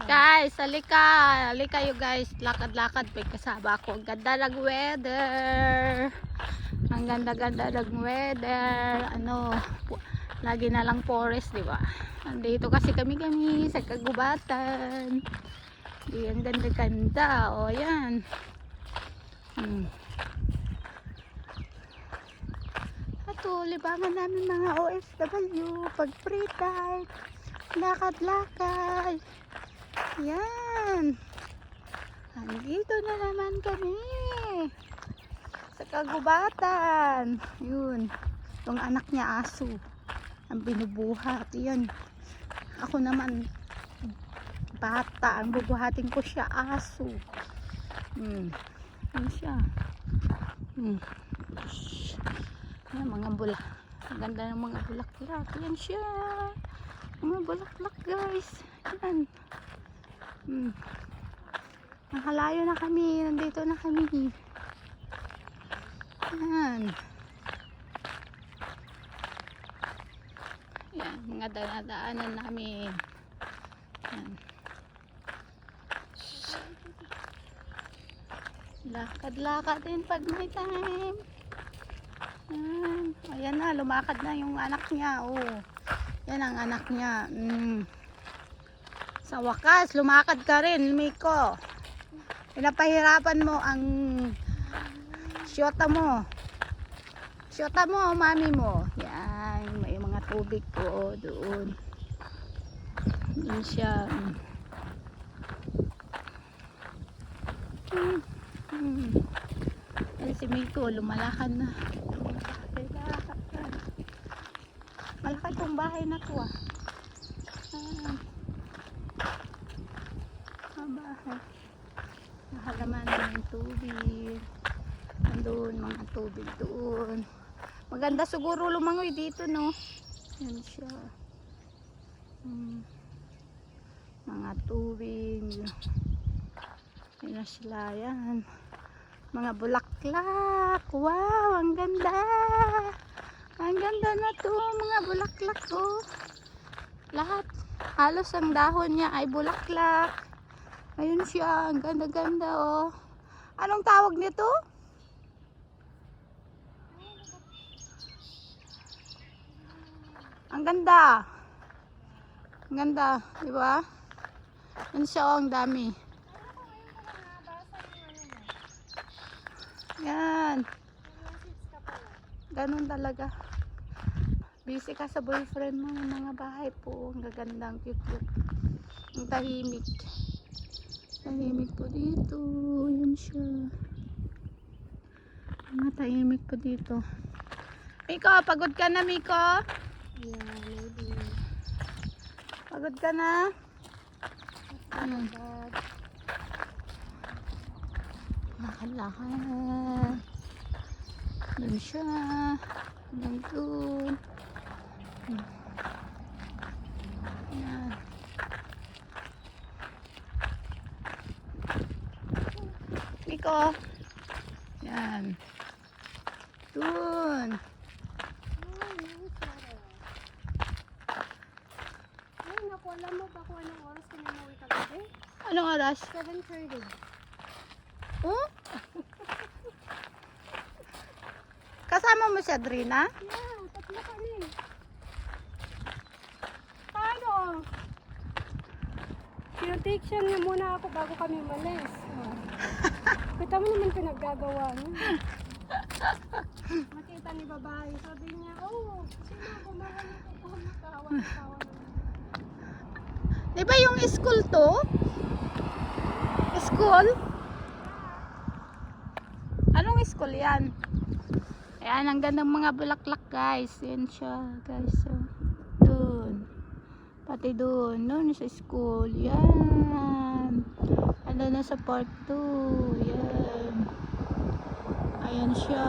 Guys, halika. Halika kayo guys. Lakad-lakad. May kasama ako. Ang ganda ng weather. Ang ganda-ganda ng weather. Ano, lagi na lang forest, di ba? Andito kasi kami sa kagubatan. Di, ang ganda-ganda. O, yan. Ato, libangan namin mga OFW. Pag free time. Lakad-lakad. Yan. Andito na naman kami sa kagubatan. Yun. Itong anak niya aso. Ang binubuhat. Yan. Ako naman bata. Ang bubuhatin ko siya aso. Yan siya. Yan mga bulak. Ang ganda ng mga bulaklak. Yan siya. Mga bulaklak guys. Yan. Nakalayo na kami. Nandito na kami. Yan. Yan. Mga dadaanan namin. Yan. Lakad-lakad din pag may time. Yan. Ayan na. Lumakad na yung anak niya. Oh. Yan ang anak niya. Sa wakas, lumakad ka rin, Miko. Pinapahirapan mo ang syota mo. Syota mo, mami mo. Yan, may mga tubig ko doon. Yan siya. Yan si Miko, lumalakad na. Malaki itong bahay na to ah. Bahay. Nakalaman ng tubig. Nandun, mga tubig doon. Maganda siguro lumangoy dito, no? Yan siya. Mga tubig. Yan na sila, yan. Mga bulaklak. Wow, ang ganda. Ang ganda na to, mga bulaklak, oh. Lahat. Halos ang dahon niya ay bulaklak. Ayun siya, ang ganda-ganda oh. Anong tawag nito? Ang ganda. Ang ganda, di ba? Ayun siya oh, ang dami. Yan. Ganun talaga. Busy ka sa boyfriend mo, yung mga bahay po. Ang gaganda, ang cute-cute. Ang tahimik. Tahimik po dito. Yun siya. Mga tahimik po dito. Miko, pagod ka na, Miko? Yeah, maybe. Pagod ka na? Lakad-lakad. Yun siya. Hanggang doon. Yan. Miko. Yan. Doon. Ay, naku, alam mo ba kung anong oras kami umuwi kagabi? Anong oras? 7:30. Oh? Kasama mo si Adrina? Yeah, tatlo kami. Paano? Tinatake siya niya muna ako bago kami umalis. Kita mo naman pinaggagawa niya. Nakita ni babae, sabi niya, oh, sino gumawa nito po? Nakawa naman. Di ba yung school to? School? Anong school yan? Ayan, ang gandang mga bulaklak guys. Yan siya guys. So, doon. Pati doon. Doon sa school. Yan. Ano na sa part 2. Yan. Ayan siya.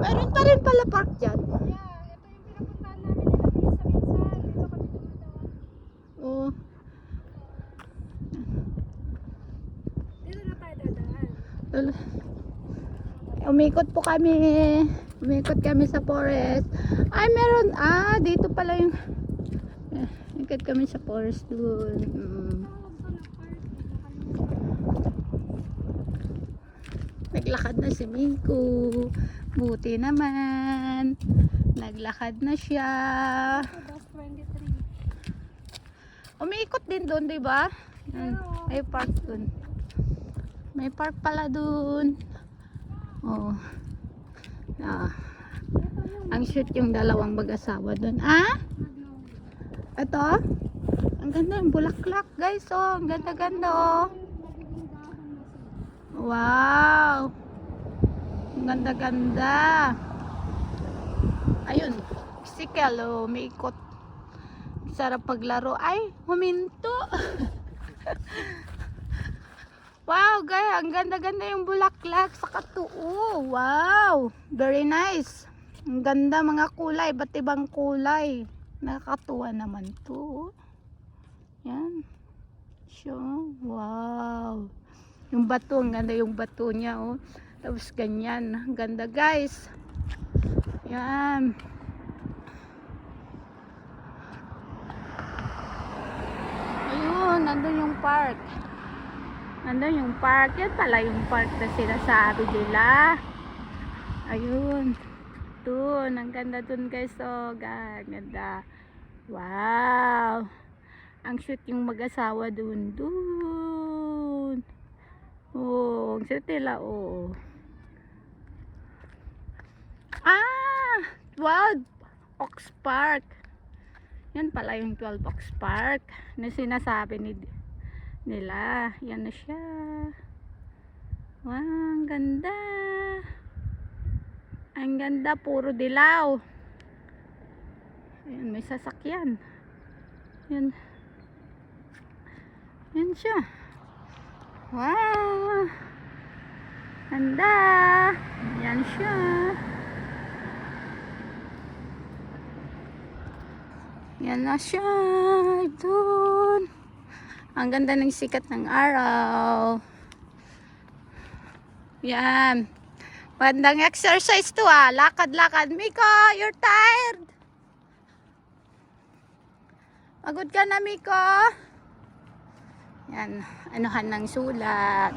Meron pa rin pala park dyan. Yeah, ito yung pinapuntahan namin nila minsan. Dito kami dumadaan. Oo. Dito na tayo dadaan. Umikot po kami Umikot kami sa forest. Ay, meron. Ah, dito pala yung... Ikot kami sa forest dun. Naglakad na si Miko. Buti naman. Naglakad na siya. Bus 23. Umiikot din doon, di ba? May park doon. May park pala doon. Oh. Ah. Ang shoot yung dalawang mag-asawa doon. Ah? Ito? Ang ganda yung bulaklak, guys. Oh, ang ganda-ganda, oh. Wow. Ang ganda-ganda. Ayun. Sikel, oh. May ikot. Sarap paglaro. Ay, huminto. Wow, guys. Ang ganda-ganda yung bulaklak sa katuo. Wow. Very nice. Ang ganda mga kulay. Ba't ibang kulay? Nakakatuwa naman to. Yan. So, wow. Yung bato. Ang ganda yung bato niya, oh. Tapos ganyan. Ang ganda, guys. Yan. Ayun, nandun yung park. Nandun yung park. Yan pala yung park na sinasabi nila. Ayun. Dun. Ang ganda dun, guys. Oh, ganda. Wow. Ang shoot yung mag-asawa dun. Dun. Oh, ang shoot nila. Oh. Ah! 12 Oaks Park. Yan pala yung 12 Oaks Park na sinasabi nila. Yan na siya. Wow, ang ganda. Ang ganda, puro dilaw. Ayan, may sasakyan. Yan. Yan siya. Wow. Ganda. Yan siya. Yan na siya. Doon. Ang ganda ng sikat ng araw. Yan. Bandang exercise to, ah. Lakad-lakad. Miko, you're tired? Pagod ka na, Miko? Yan. Anuhan ng sulat.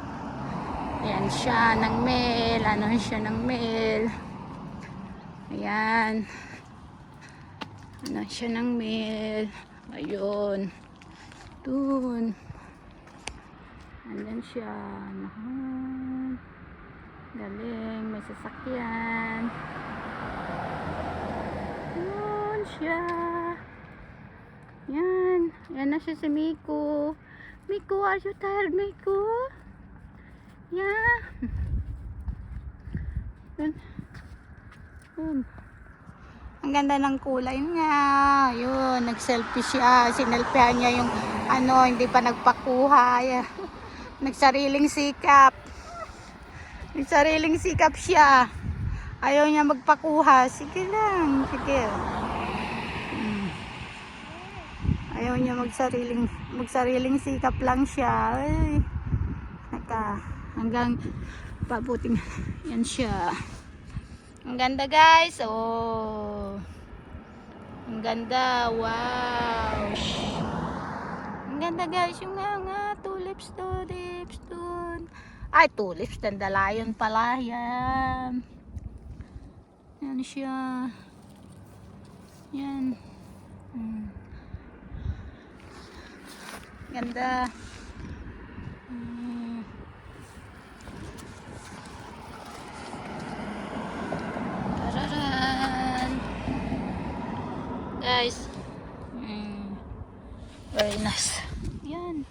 Ayan siya ng mail. Anuhan siya ng mail. Ayan. Anuhan siya ng mail. Ayun. Doon. Andyan siya. Anuhan. Galing. May sasakyan. Doon siya. Yan. Yan na siya si Miko. Miko, are you tired, Miko? Yeah. Yun. Ang ganda ng kulay niya. Yun, nag-selfie siya. Sinelfihan niya yung hindi pa nagpakuha. Nagsariling sikap. Nagsariling sikap siya. Ayaw niya magpakuha. Sige lang. Sige. Ayaw niya magsariling sikap lang siya. Ay. Hanggang pabuting yan siya. Ang ganda, guys. Oh. Ang ganda. Wow. Ang ganda, guys. Yung nga tulips dun. Ay, tulips. Dandelion pala. Yan. Yan siya. Yan. Ganda. Tararan. Guys. Very nice. Yan.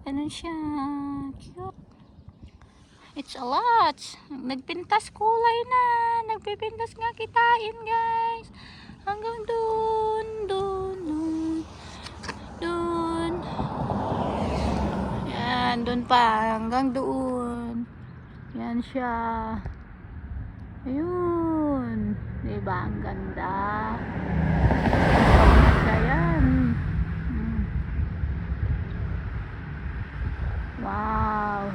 Ano siya? Cute. It's a lot. Nagpintas kulay na. Nagpipintas nga kitain, guys. Hanggang dun. Yan, dun pa. Hanggang doon. Yan siya. Ayun. Diba? Ang ganda. Yan. Wow.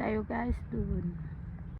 tayo guys dun.